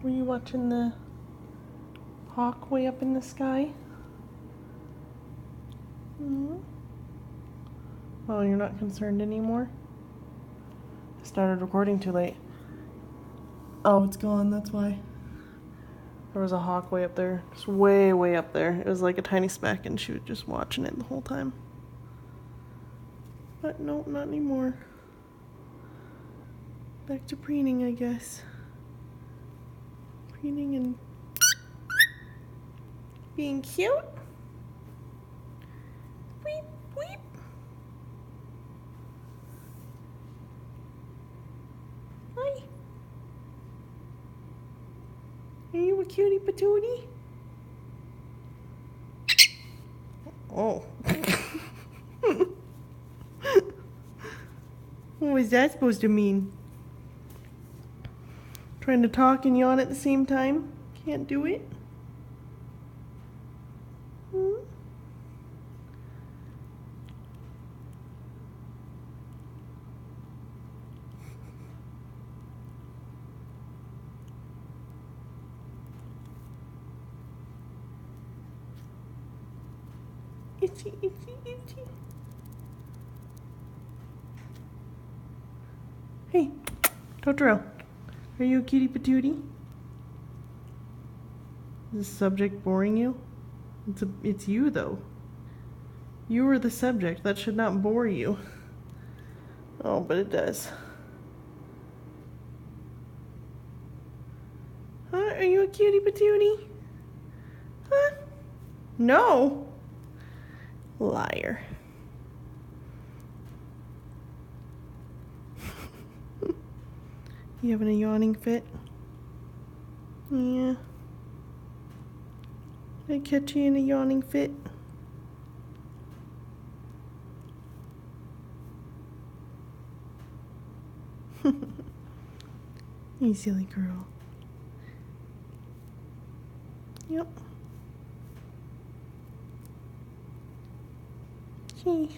Were you watching the hawk way up in the sky? Mm-hmm. Oh, you're not concerned anymore? I started recording too late. Oh, it's gone, that's why. There was a hawk way up there. Just way, way up there. It was like a tiny speck and she was just watching it the whole time. But no, not anymore. Back to preening, I guess. Preening and being cute. Weep, weep. Hi. Are you a cutie patootie? Oh. What was that supposed to mean? Trying to talk and yawn at the same time? Can't do it? Hmm? Itchy, itchy, itchy. Hey, Totoro, are you a cutie patootie? Is this subject boring you? It's you though. You are the subject. That should not bore you. Oh, but it does. Huh? Are you a cutie patootie? Huh? No. Liar. You having a yawning fit? Yeah. Did I catch you in a yawning fit? You silly girl. Yep. Gee.